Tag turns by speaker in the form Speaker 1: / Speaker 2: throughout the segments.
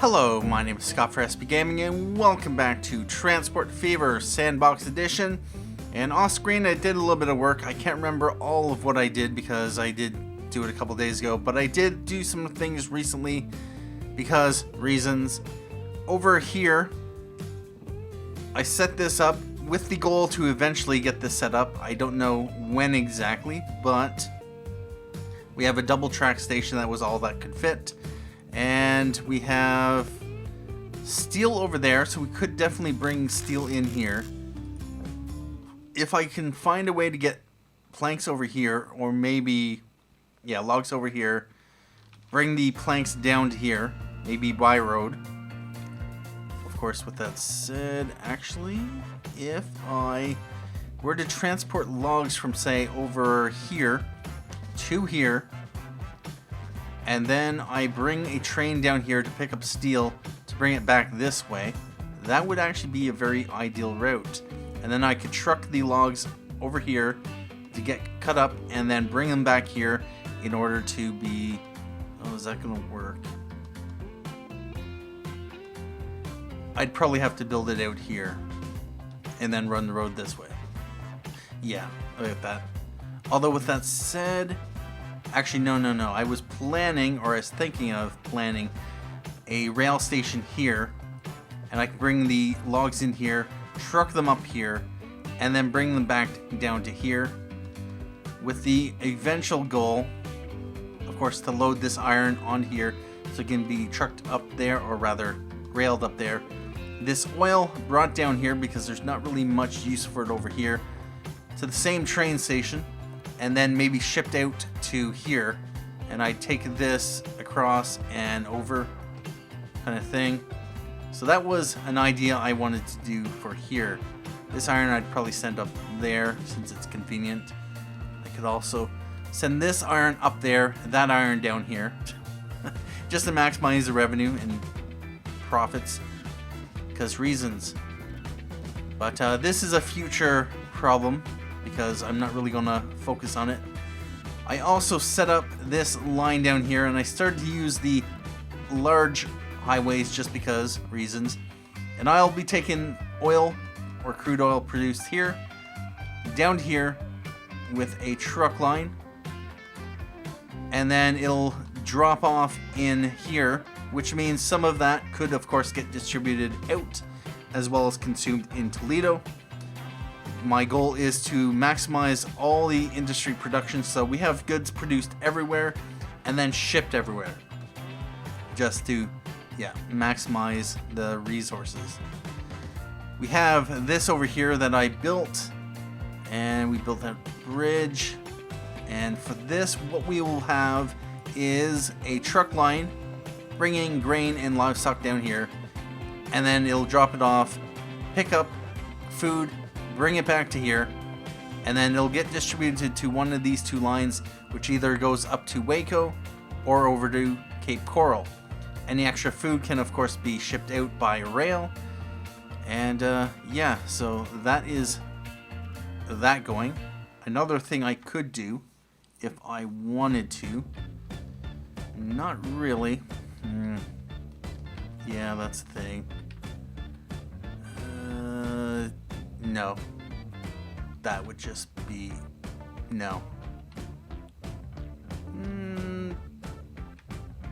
Speaker 1: Hello, my name is Scott for SB Gaming, and welcome back to Transport Fever Sandbox Edition. And off screen I did a little bit of work. I can't remember all of what I did because I did do it a couple days ago, but I did do some things recently because reasons. Over here, I set this up with the goal to eventually get this set up. I don't know when exactly, but we have a double track station that was all that could fit. And we have steel over there, so we could definitely bring steel in here. If I can find a way to get planks over here, or maybe, yeah, logs over here, bring the planks down to here, maybe by road. Of course, with that said, actually, if I were to transport logs from, say, over here to here, and then I bring a train down here to pick up steel to bring it back this way, that would actually be a very ideal route. And then I could truck the logs over here to get cut up and then bring them back here in order to be... Oh, is that going to work? I'd probably have to build it out here and then run the road this way. Yeah, look at that. Although with that said... Actually, no. I was planning, or I was thinking of planning, a rail station here, and I could bring the logs in here, truck them up here, and then bring them back down to here, with the eventual goal, of course, to load this iron on here, so it can be trucked up there, or rather, railed up there. This oil brought down here, because there's not really much use for it over here, to the same train station, and then maybe shipped out to here, and I take this across and over kind of thing. So that was an idea I wanted to do for here. This iron I'd probably send up there since it's convenient. I could also send this iron up there, that iron down here, just to maximize the revenue and profits, because reasons. But this is a future problem, because I'm not really going to focus on it. I also set up this line down here, and I started to use the large highways just because reasons. And I'll be taking oil or crude oil produced here down to here with a truck line, and then it'll drop off in here, which means some of that could of course get distributed out as well as consumed in Toledo. My goal is to maximize all the industry production, so we have goods produced everywhere and then shipped everywhere, just to, yeah, maximize the resources. We have this over here that I built, and we built that bridge, and for this what we will have is a truck line bringing grain and livestock down here, and then it'll drop it off, pick up food, bring it back to here, and then it'll get distributed to one of these two lines, which either goes up to Waco or over to Cape Coral. Any extra food can of course be shipped out by rail, and yeah, so that is that going. Another thing I could do if I wanted to, not really, yeah, that's the thing. No. That would just be... No.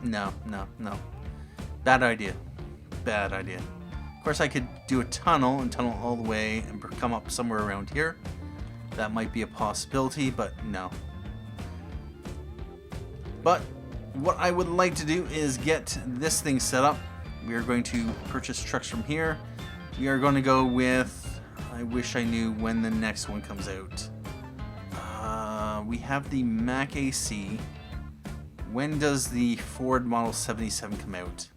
Speaker 1: No. Bad idea. Of course, I could do a tunnel and tunnel all the way and come up somewhere around here. That might be a possibility, but no. But what I would like to do is get this thing set up. We are going to purchase trucks from here. We are going to go with... I wish I knew when the next one comes out. We have the Mac AC. When does the Ford Model 77 come out?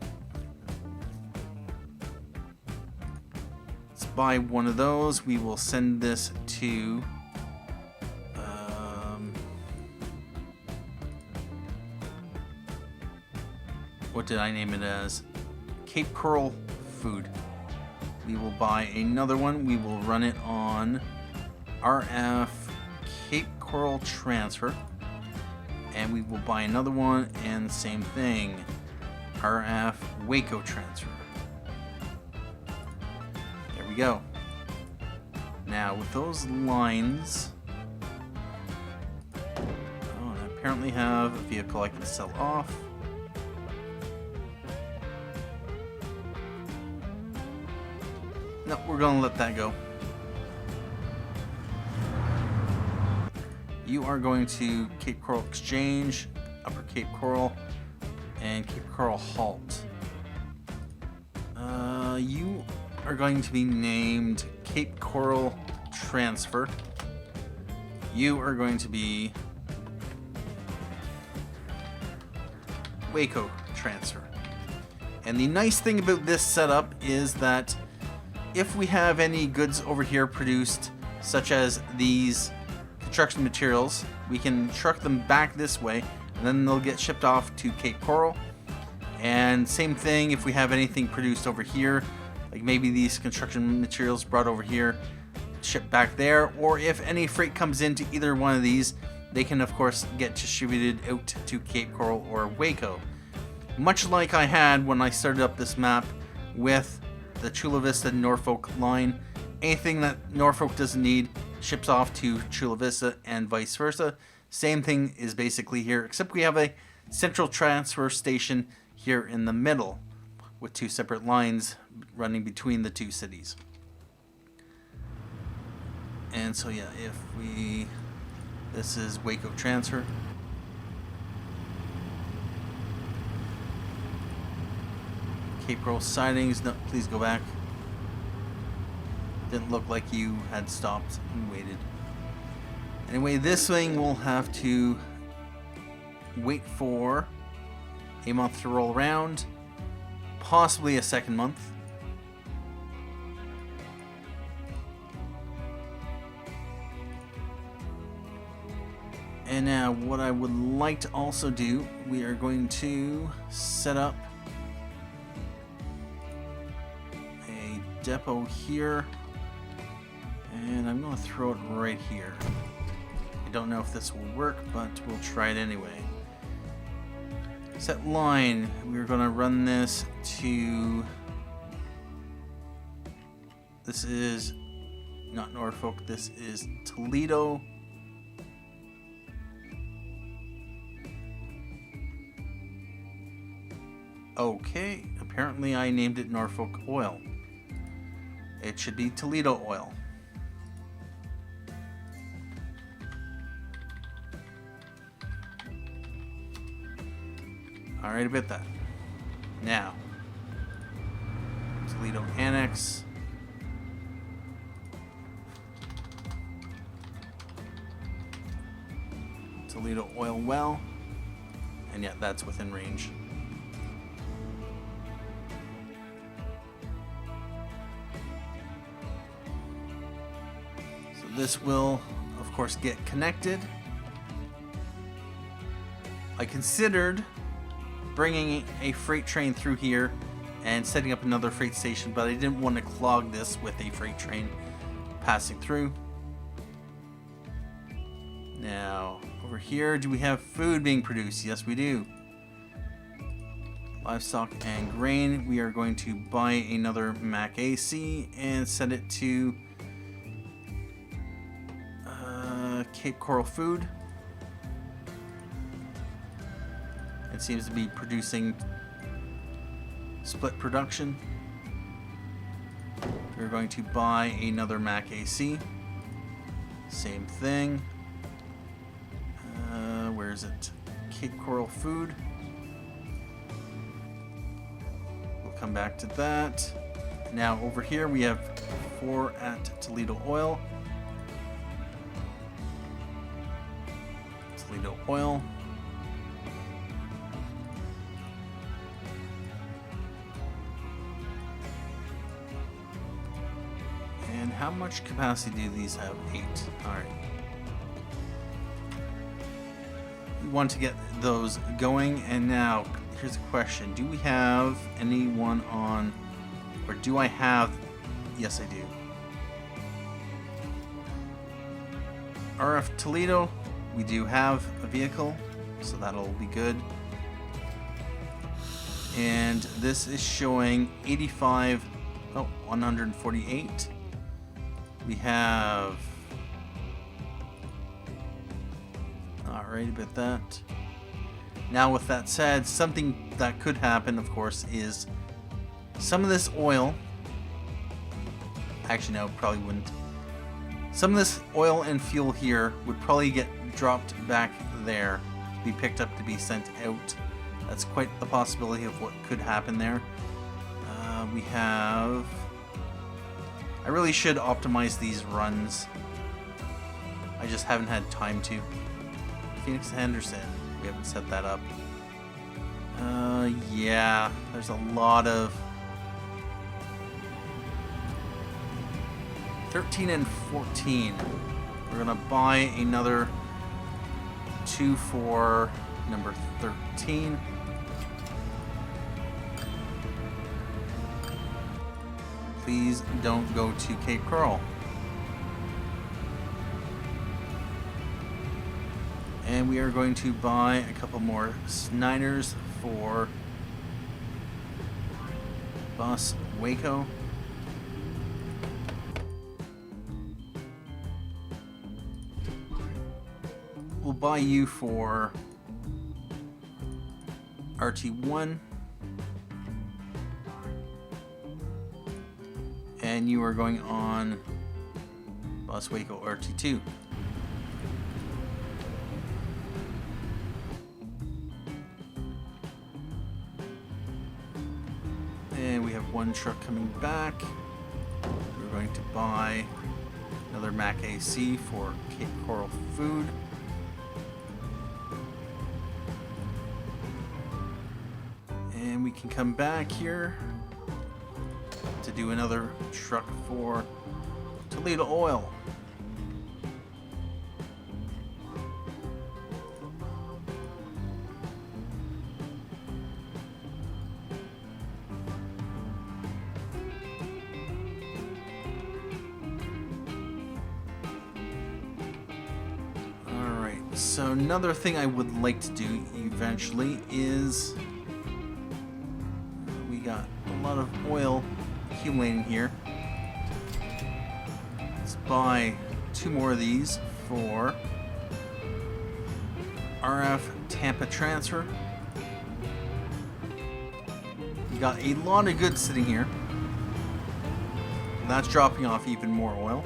Speaker 1: Let's buy one of those. We will send this to... what did I name it as? Cape Coral Food. We will buy another one. We will run it on RF Cape Coral Transfer. And we will buy another one and same thing. RF Waco transfer. There we go. Now with those lines, oh, I apparently have a vehicle I can sell off. No, we're gonna let that go. You are going to Cape Coral Exchange, Upper Cape Coral, and Cape Coral Halt. You are going to be named Cape Coral Transfer. You are going to be Waco Transfer. And the nice thing about this setup is that if we have any goods over here produced, such as these construction materials, we can truck them back this way, and then they'll get shipped off to Cape Coral. And same thing if we have anything produced over here, like maybe these construction materials brought over here, shipped back there, or if any freight comes into either one of these, they can of course get distributed out to Cape Coral or Waco. Much like I had when I started up this map with the Chula Vista Norfolk line, anything that Norfolk doesn't need ships off to Chula Vista and vice versa. Same thing is basically here, except we have a central transfer station here in the middle with two separate lines running between the two cities. And so yeah, if we, this is Waco transfer. Cape Coral sightings, no, please go back. Didn't look like you had stopped and waited. Anyway, this thing will have to wait for a month to roll around, possibly a second month. And now what I would like to also do, we are going to set up a depot here, and I'm going to throw it right here. I don't know if this will work, but we'll try it anyway. Set line, we're going to run this to, this is not Norfolk, this is Toledo. Okay, apparently I named it Norfolk Oil. It should be Toledo Oil. Alright about that. Now, Toledo Annex. Toledo Oil Well. And yeah, that's within range. So this will, of course, get connected. I considered bringing a freight train through here and setting up another freight station, but I didn't want to clog this with a freight train passing through. Now, over here, do we have food being produced? Yes, we do. Livestock and grain. We are going to buy another Mac AC and send it to Cape Coral Food. It seems to be producing split production. We're going to buy another Mac AC. Same thing. Where is it? Cape Coral Food. We'll come back to that. Now over here we have 4 at Toledo Oil. Toledo Oil. And how much capacity do these have? 8. Alright. We want to get those going, and now here's a question. Do we have anyone on, or do I have, yes I do. RF Toledo, we do have a vehicle, so that'll be good. And this is showing 85, 148. We have, alright, about that. Now with that said, something that could happen, of course, is some of this oil, actually no, probably wouldn't. Some of this oil and fuel here would probably get dropped back there, to be picked up to be sent out. That's quite the possibility of what could happen there. We have, I really should optimize these runs. I just haven't had time to. Phoenix Henderson, we haven't set that up. Yeah, there's a lot of 13 and 14. We're gonna buy another 2 for number 13. Please don't go to Cape Coral. And we are going to buy a couple more Snyders for bus Waco. We'll buy you for RT1. And you are going on bus Waco RT2. And we have one truck coming back. We're going to buy another Mac AC for Cape Coral food. And we can come back here to do another truck for Toledo Oil. Alright, so another thing I would like to do eventually is we got a lot of oil accumulating here. Let's buy 2 more of these for RF Tampa transfer. We got a lot of goods sitting here. And that's dropping off even more oil.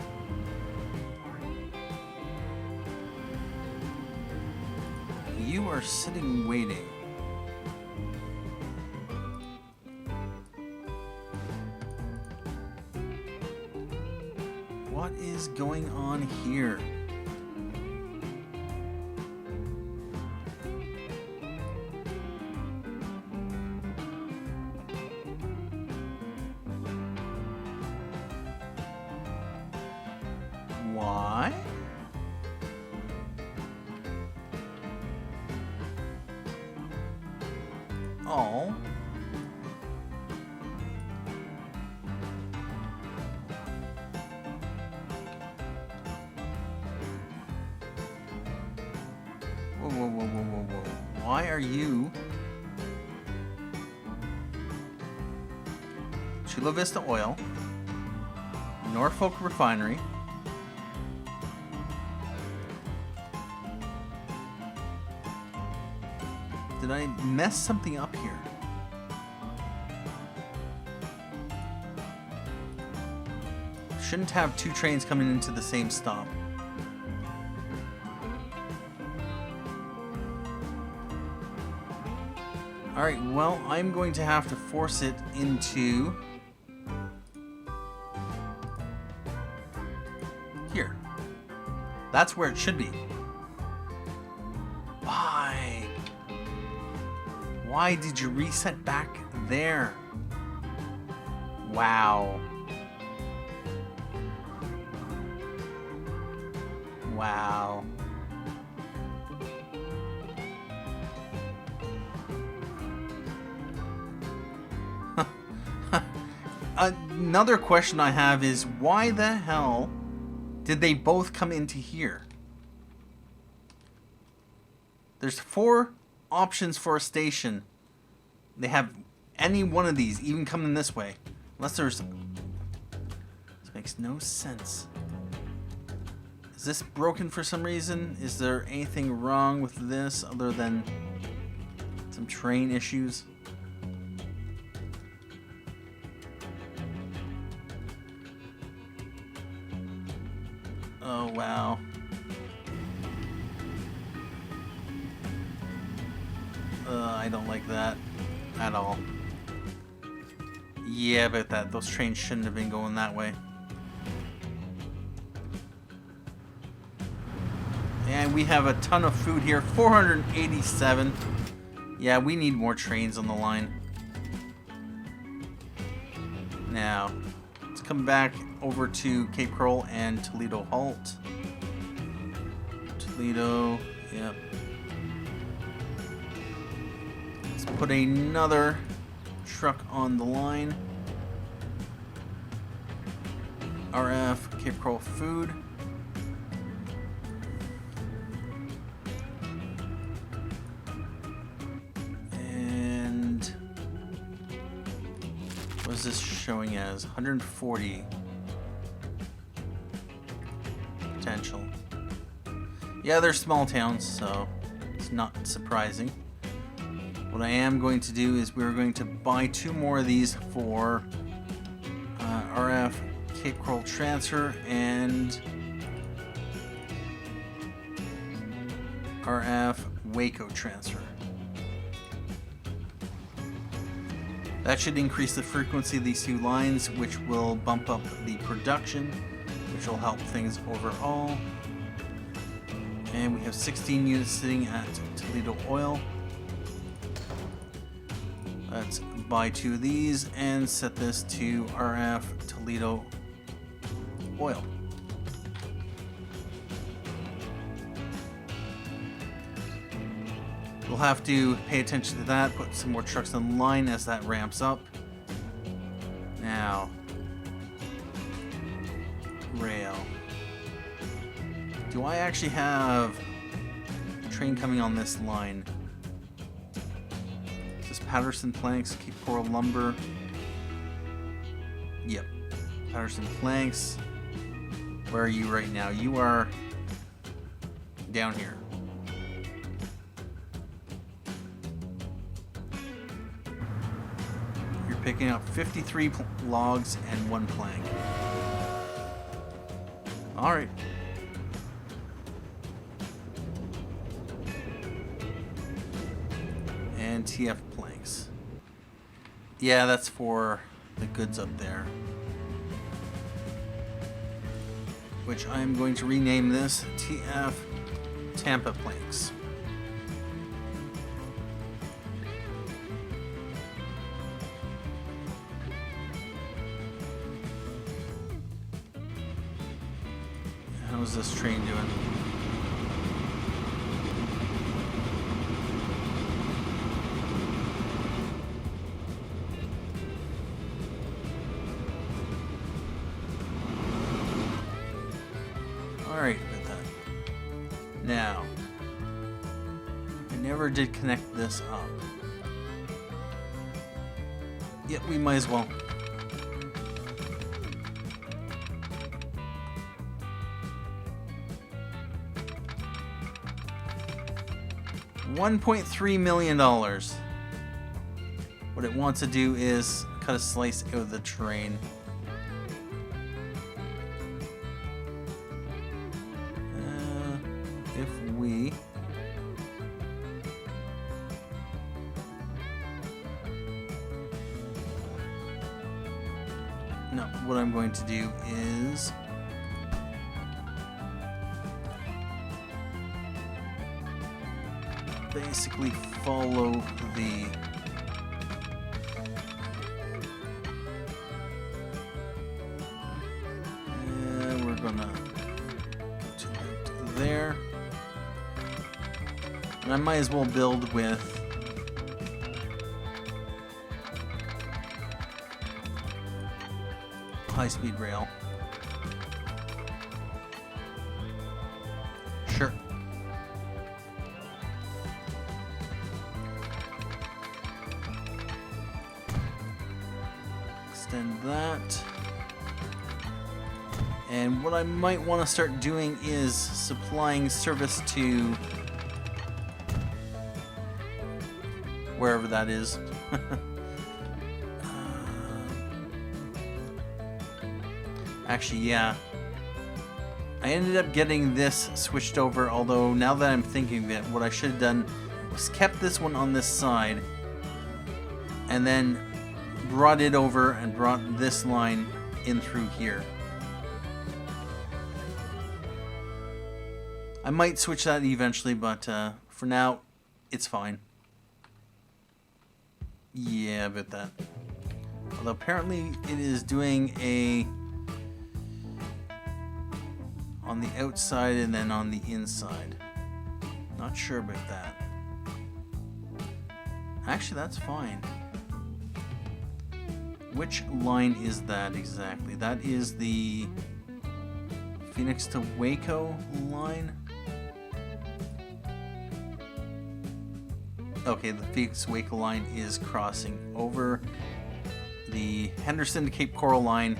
Speaker 1: You are sitting waiting. What is going on here? Why? Oh. Whoa. Why are you Chula Vista Oil, Norfolk Refinery, did I mess something up here? Shouldn't have 2 trains coming into the same stop. Alright, well, I'm going to have to force it into here. That's where it should be. Why? Why did you reset back there? Wow. Wow. Another question I have is, why the hell did they both come into here? There's 4 options for a station. They have any one of these, even coming this way. Unless there's... This makes no sense. Is this broken for some reason? Is there anything wrong with this other than some train issues? Oh, wow. I don't like that at all. Yeah, about that. Those trains shouldn't have been going that way. And we have a ton of food here. 487. Yeah, we need more trains on the line. Now, let's come back over to Cape Coral and Toledo halt. Toledo, yep. Let's put another truck on the line. RF, Cape Coral food. And what is this showing as? 140 potential. Yeah, they're small towns, so it's not surprising. What I am going to do is we're going to buy 2 more of these for RF Cape Coral transfer and RF Waco transfer. That should increase the frequency of these 2 lines, which will bump up the production, which will help things overall. And we have 16 units sitting at Toledo Oil. Let's buy 2 of these and set this to RF Toledo Oil. We'll have to pay attention to that, put some more trucks on the line as that ramps up. Now, rail. Do I actually have a train coming on this line? Is this Paterson planks, Cape Coral lumber? Yep. Paterson planks. Where are you right now? You are down here. You're picking up 53 logs and 1 plank. Alright. And TF planks. Yeah, that's for the goods up there. Which I'm going to rename this TF Tampa planks. How's this train doing? Alright, with that. Now, I never did connect this up. Yep, we might as well. $1.3 million. What it wants to do is cut a slice out of the train. If we no, what I'm going to do is basically follow the and we're gonna go to there. And I might as well build with high-speed rail. Sure. extend that. And what I might want to start doing is supplying service to wherever that is. Actually, yeah. I ended up getting this switched over, although now that I'm thinking of it, what I should have done was kept this one on this side and then brought it over and brought this line in through here. I might switch that eventually, but for now, it's fine. Yeah, about that. Although apparently it is doing a on the outside and then on the inside. Not sure about that. Actually, that's fine. Which line is that exactly? That is the Phoenix to Waco line. Okay, the Phoenix Waco line is crossing over. The Henderson to Cape Coral line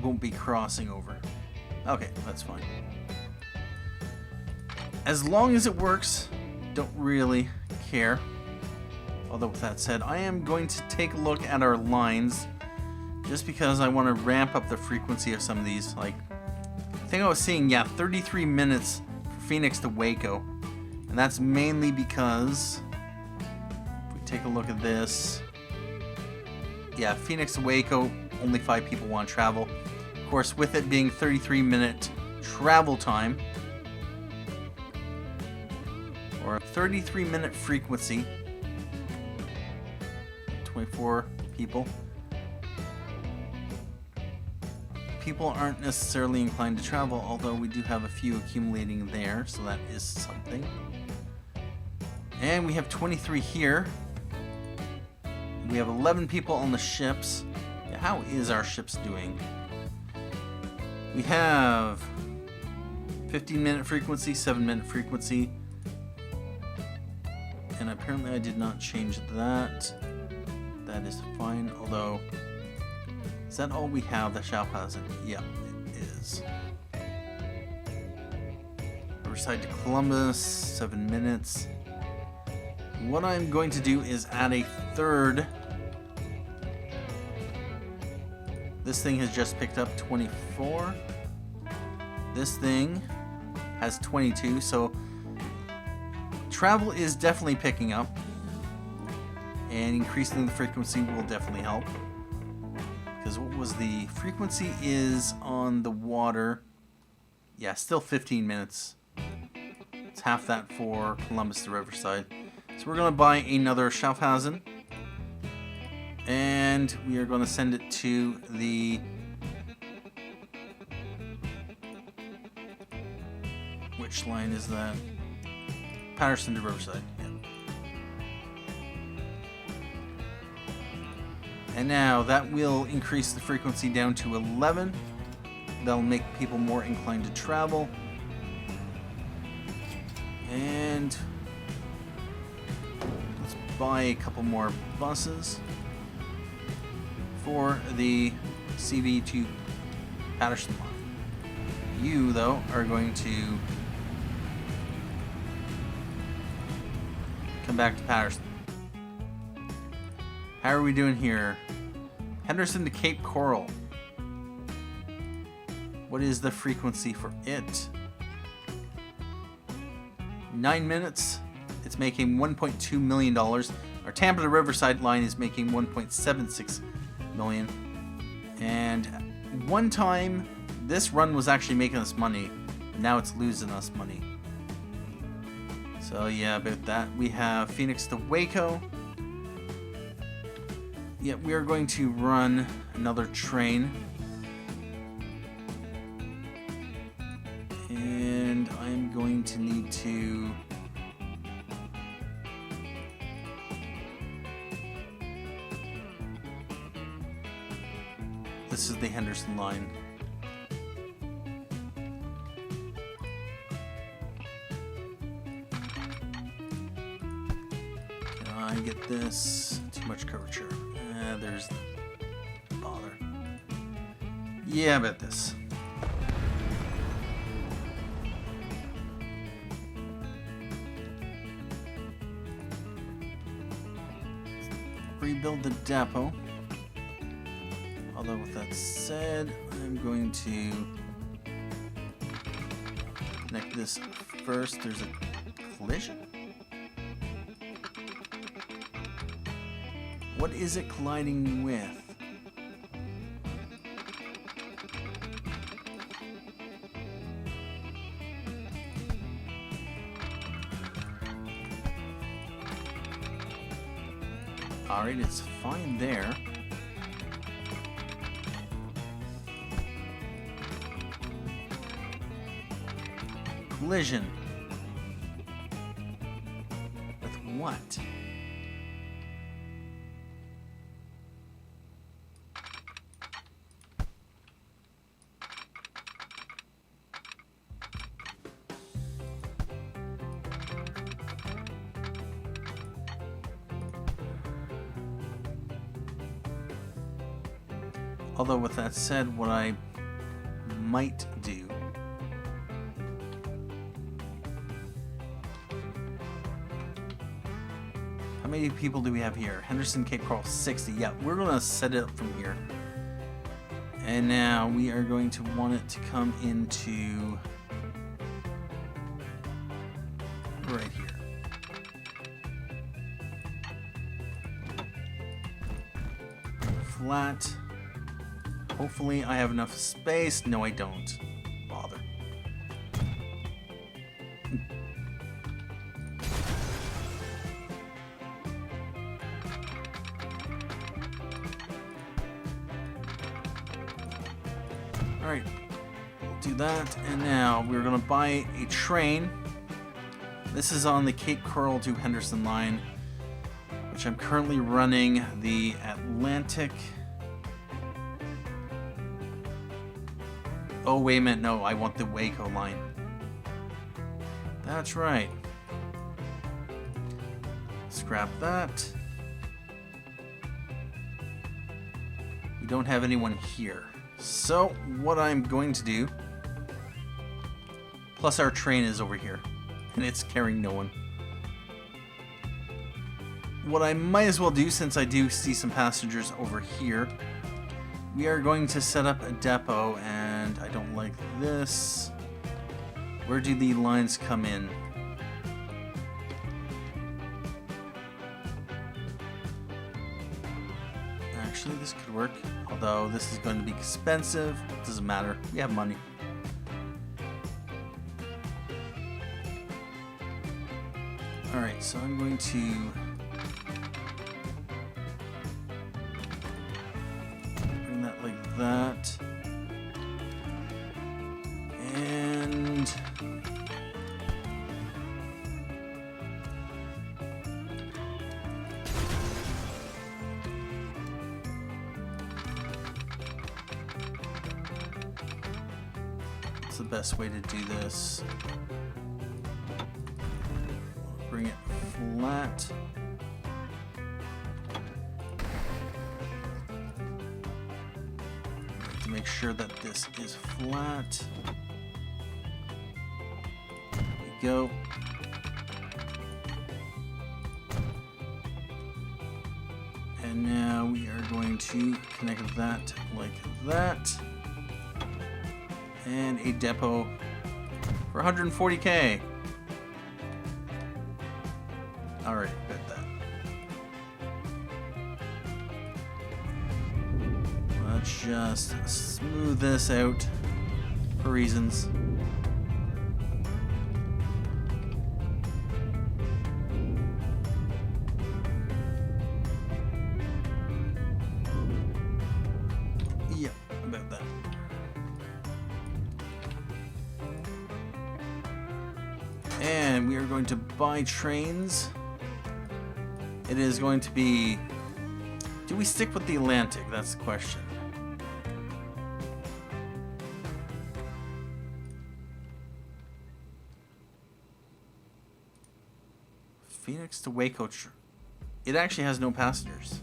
Speaker 1: won't be crossing over. Okay, that's fine. As long as it works, don't really care. Although with that said, I am going to take a look at our lines just because I want to ramp up the frequency of some of these. Like, I think I was seeing, yeah, 33 minutes for Phoenix to Waco. And that's mainly because, if we take a look at this, yeah, Phoenix to Waco, only 5 people want to travel. Of course, with it being 33-minute travel time, or a 33-minute frequency, 24 people. People aren't necessarily inclined to travel, although we do have a few accumulating there, so that is something. And we have 23 here. We have 11 people on the ships. How is our ships doing? We have 15-minute frequency, 7-minute frequency. And apparently I did not change that. That is fine, although... Is that all we have, the Schaffhausen? Yeah, it is. Riverside to Columbus, 7 minutes. What I'm going to do is add a third. This thing has just picked up 24. This thing has 22, so travel is definitely picking up. And increasing the frequency will definitely help. Because what was the frequency is on the water? Yeah, still 15 minutes. It's half that for Columbus to Riverside. So we're going to buy another Schaffhausen. And we are going to send it to the... Which line is that? Paterson to Riverside. Yeah. And now that will increase the frequency down to 11. That'll make people more inclined to travel. And let's buy a couple more buses for the CV to Paterson line. You, though, are going to come back to Paterson. How are we doing here? Henderson to Cape Coral. What is the frequency for it? 9 minutes. It's making $1.2 million. Our Tampa to Riverside line is making $1.76 million. And one time, this run was actually making us money. Now it's losing us money. So yeah, about that. We have Phoenix to Waco. Yeah, we are going to run another train. And I'm going to need to... This is the Henderson line. Can I get this? Too much curvature. There's Yeah, I bet this. Rebuild the depot. Although with that said, I'm going to connect this first. There's a collision? What is it colliding with? Alright, it's fine there. Collision. With what? Although with that said, what I might do how many people do we have here? Henderson, Cape Coral, 60. Yeah, we're gonna set it up from here. And now we are going to want it to come into right here. Flat. Hopefully I have enough space. No, I don't. Bother. Alright. Do that. And now we're going to buy a train. This is on the Cape Coral to Henderson line, which I'm currently running the Atlantic. Oh, wait a minute. No, I want the Waco line. That's right. Scrap that. We don't have anyone here. So, what I'm going to do... Plus our train is over here. And it's carrying no one. What I might as well do, since I do see some passengers over here... We are going to set up a depot, and I don't like this. Where do the lines come in? Actually, this could work, although this is going to be expensive. It doesn't matter. We have money. Alright, so I'm going to... like that, and what's the best way to do this? Bring it flat. Make sure that this is flat. There we go. And now we are going to connect that like that. And a depot for 140K. Alright, got that. Let's just smooth this out for reasons. Yep, about that. And we are going to buy trains. It is going to be... Do we stick with the Atlantic? That's the question. Phoenix to Waco. It actually has no passengers.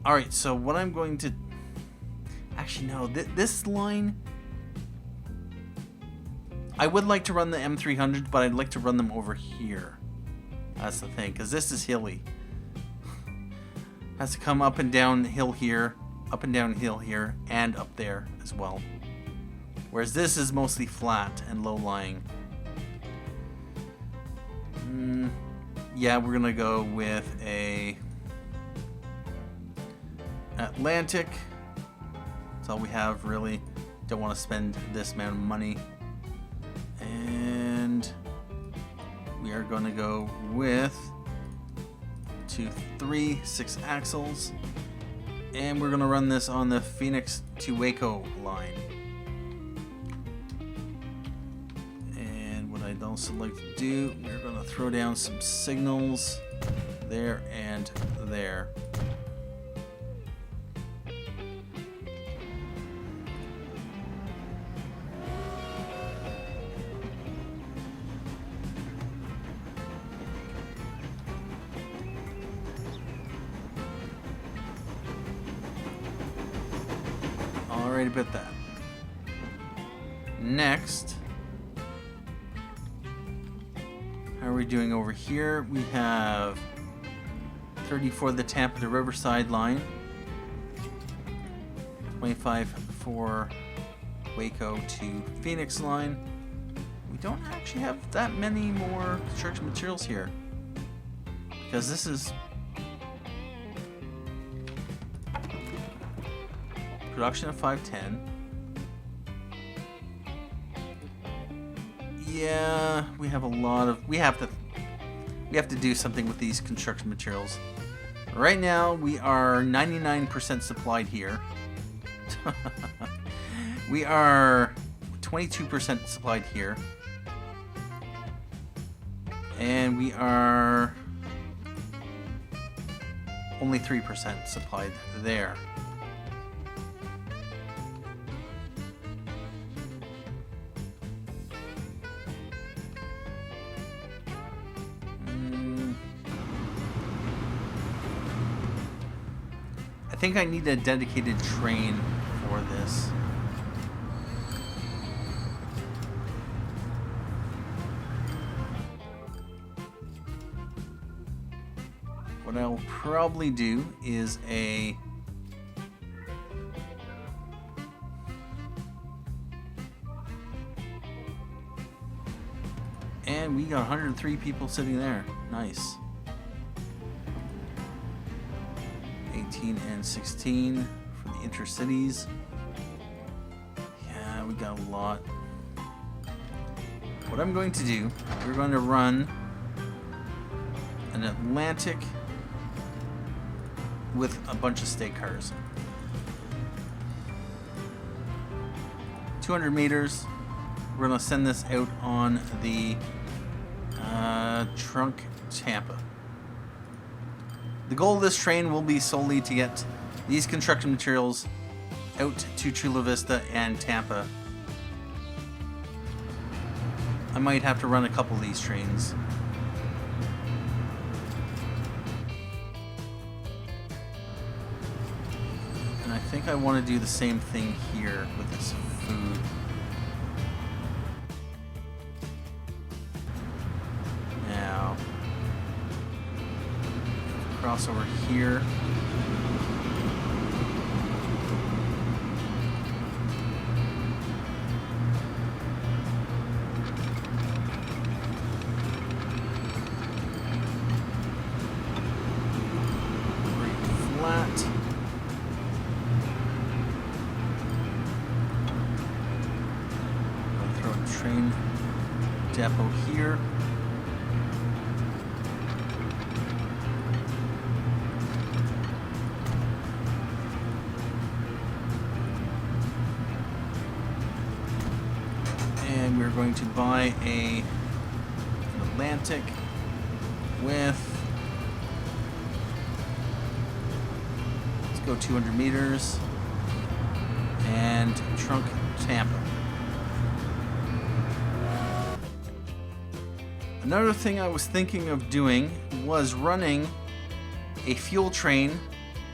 Speaker 1: Alright, so what I'm going to... Actually, no. This line... I would like to run the M300, but I'd like to run them over here. That's the thing, because this is hilly. Has to come up and down hill here, up and down hill here, and up there as well. Whereas this is mostly flat and low-lying. Yeah, we're gonna go with a Atlantic. That's all we have, really. Don't want to spend this amount of money. And we are going to go with 3 6-axles. And we're going to run this on the Phoenix to Waco line. And what I'd also like to do, we're going to throw down some signals there and there. Alright about that. Next, how are we doing over here? We have 30 for the Tampa to Riverside line, 25 for Waco to Phoenix line. We don't actually have that many more construction materials here, because this is production of 510. Yeah, we have a lot of... We have to do something with these construction materials. Right now, we are 99% supplied here. We are 22% supplied here. And we are only 3% supplied there. I think I need a dedicated train for this. What I'll probably do is a... And we got 103 people sitting there. Nice. 18 and 16 for the intercities. Yeah, we got a lot. What I'm going to do, we're going to run an Atlantic with a bunch of stake cars. 200 meters. We're going to send this out on the trunk Tampa. The goal of this train will be solely to get these construction materials out to Chula Vista and Tampa. I might have to run a couple of these trains. And I think I want to do the same thing here with this food. Now, cross over here. Flat. I'll throw a train depot here. And we're going to buy an Atlantic with, let's go 200 meters, and trunk Tampa. Another thing I was thinking of doing was running a fuel train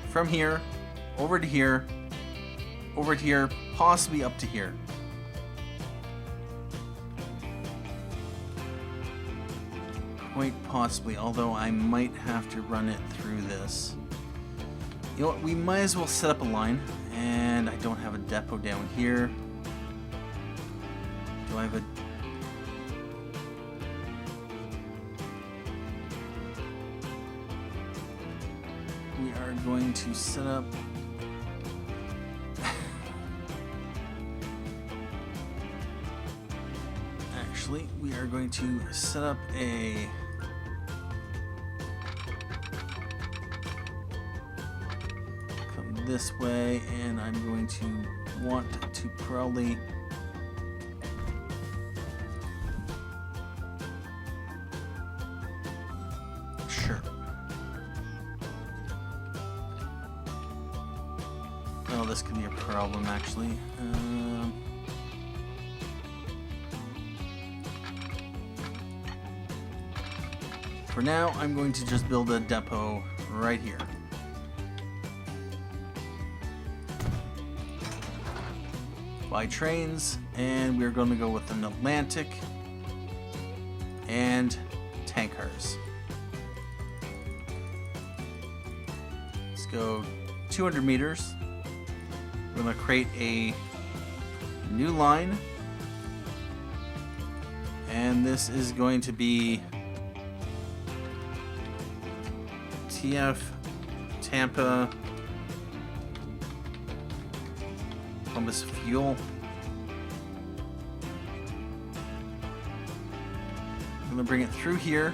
Speaker 1: from here over to here over to here, possibly up to here. Quite possibly, although I might have to run it through this. You know what, we might as well set up a line, and I don't have a depot down here. Do I have a... We are going to set up... Actually, we are going to set up a... Come this way, and I'm going to want to probably... Sure. Oh, this could be a problem, actually. For now, I'm going to just build a depot right here. By trains, and we're going to go with an Atlantic and tank cars. Let's go 200 meters. We're going to create a new line, and this is going to be TF Tampa Columbus Fuel. I'm gonna bring it through here,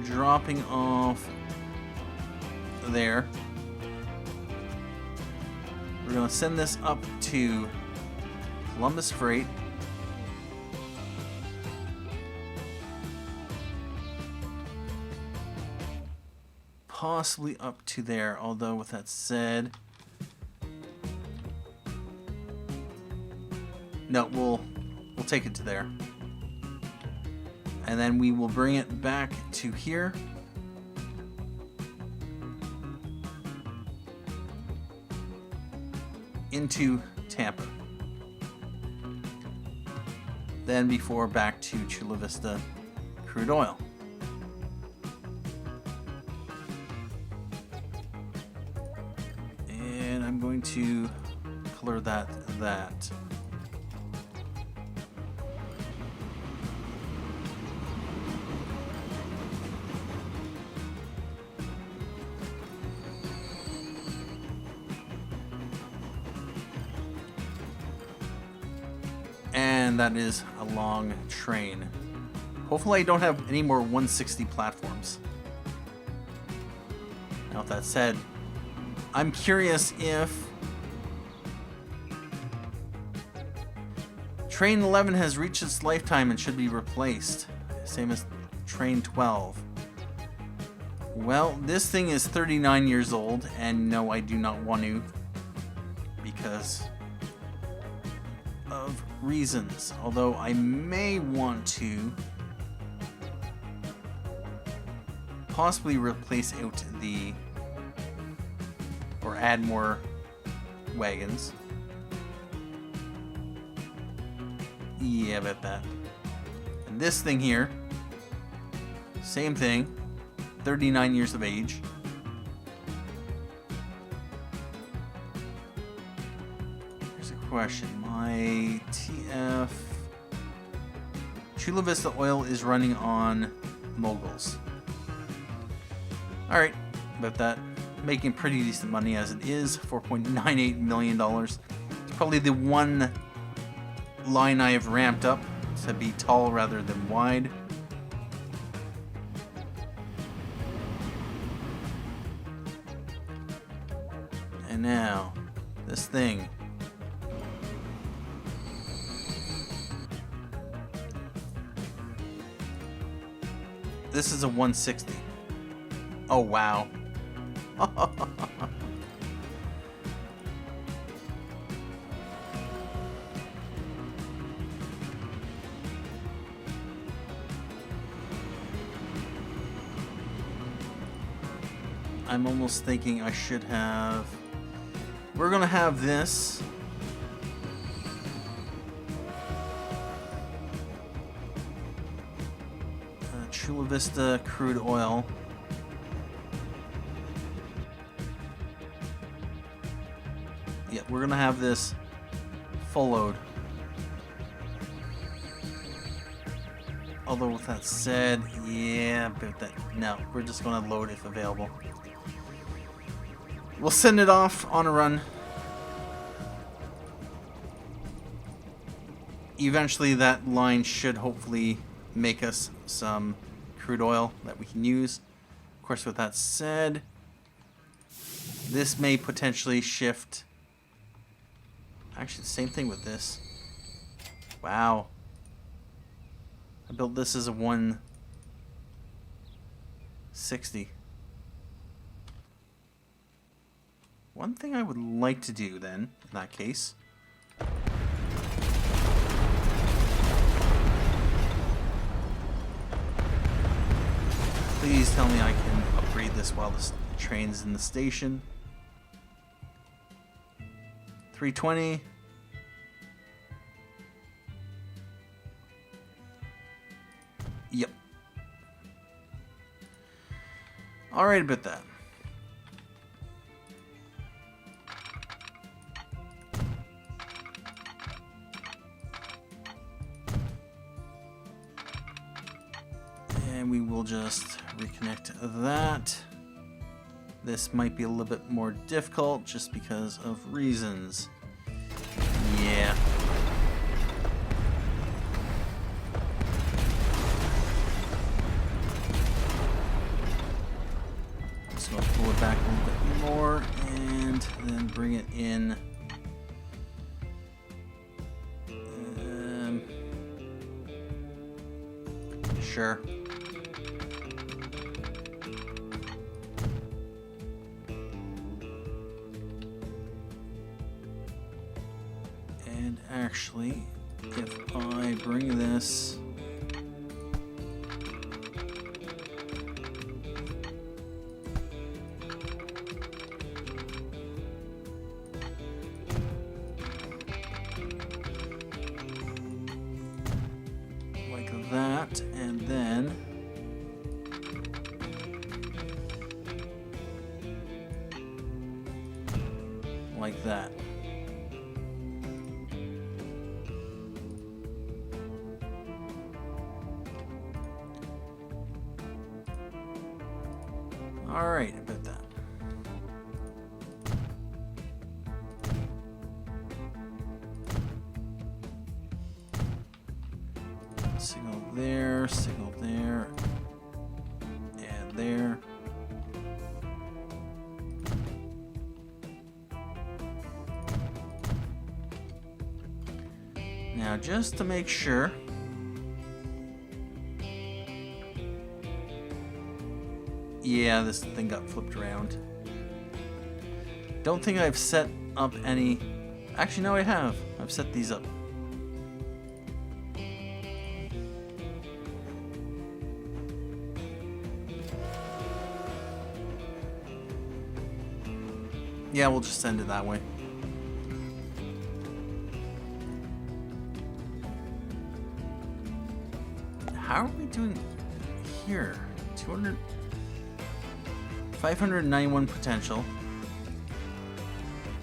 Speaker 1: dropping off there. We're gonna send this up to Columbus Freight. Possibly up to there, although with that said, no, we'll take it to there, and then we will bring it back to here, into Tampa, then before back to Chula Vista Crude Oil. To color that. And that is a long train. Hopefully I don't have any more 160 platforms. Now with that said, I'm curious if Train 11 has reached its lifetime and should be replaced. Same as Train 12. Well, this thing is 39 years old, and no, I do not want to, because of reasons. Although I may want to possibly replace out the, or add more wagons. Yeah, about that. And this thing here, same thing, 39 years of age. Here's a question. My TF Chula Vista Oil is running on moguls. Alright, about that. Making pretty decent money as it is, $4.98 million. It's probably the one line I have ramped up to be tall rather than wide. And now, this thing. This is a 160. Oh, wow. I'm almost thinking I should have... We're gonna have this. Chula Vista Crude Oil. Yeah, we're gonna have this full load. Although with that said, yeah, but that no, we're just gonna load if available. We'll send it off on a run. Eventually that line should hopefully make us some crude oil that we can use. Of course, with that said, this may potentially shift. Actually, the same thing with this. Wow. I built this as a 160. One thing I would like to do then, in that case, please tell me I can upgrade this while the train's in the station. 320. Yep. Alright about that. And we will just reconnect that. This might be a little bit more difficult just because of reasons. Yeah. So I'll pull it back a little bit more and then bring it in. Sure. And actually, if I bring this like that, and then like that. Alright, about that. Signal there, and there. Now, just to make sure, yeah, this thing got flipped around. Don't think I've set up any... Actually, no, I have. I've set these up. Yeah, we'll just send it that way. How are we doing here? 200... 591 potential.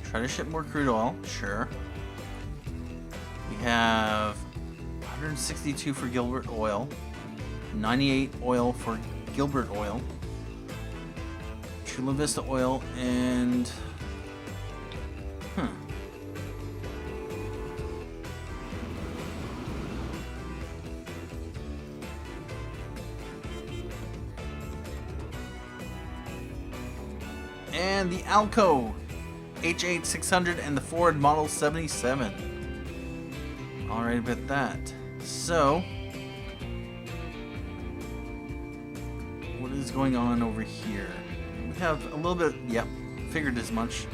Speaker 1: Try to ship more crude oil, sure. We have 162 for Gilbert Oil, 98 oil for Gilbert Oil, Chula Vista Oil, and and the Alco H8 600 and the Ford Model 77. Alright about that. So, what is going on over here? We have a little bit, yep, figured as much.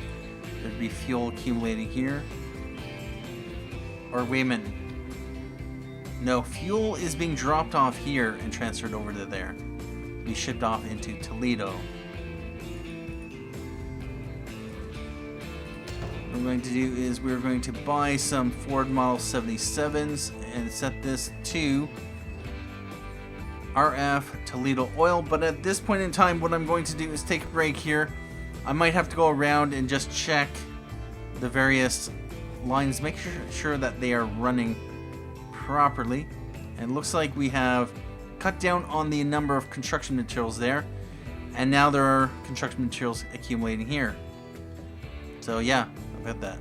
Speaker 1: There'd be fuel accumulating here. Or wait a minute. No, fuel is being dropped off here and transferred over to there. Be shipped off into Toledo. I'm going to do is we're going to buy some Ford Model 77s and set this to RF Toledo Oil. But at this point in time, what I'm going to do is take a break here. I might have to go around and just check the various lines, make sure that they are running properly. And it looks like we have cut down on the number of construction materials there, and now there are construction materials accumulating here. So yeah, about that.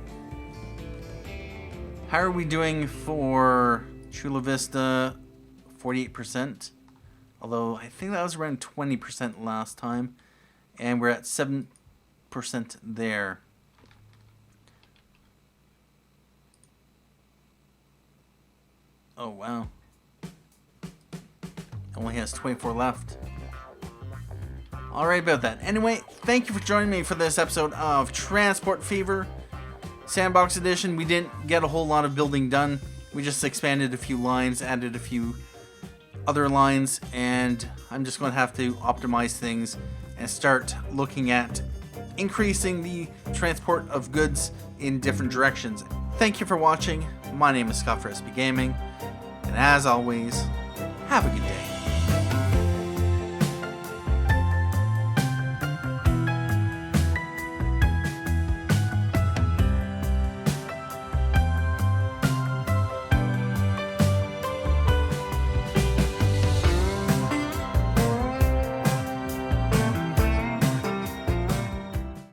Speaker 1: How are we doing for Chula Vista? 48%. Although I think that was around 20% last time. And we're at 7% there. Oh wow. Only has 24 left. Alright about that. Anyway, thank you for joining me for this episode of Transport Fever Sandbox Edition. We didn't get a whole lot of building done. We just expanded a few lines, added a few other lines, and I'm just going to have to optimize things and start looking at increasing the transport of goods in different directions. Thank you for watching. My name is Scott for SB Gaming, and as always, have a good day.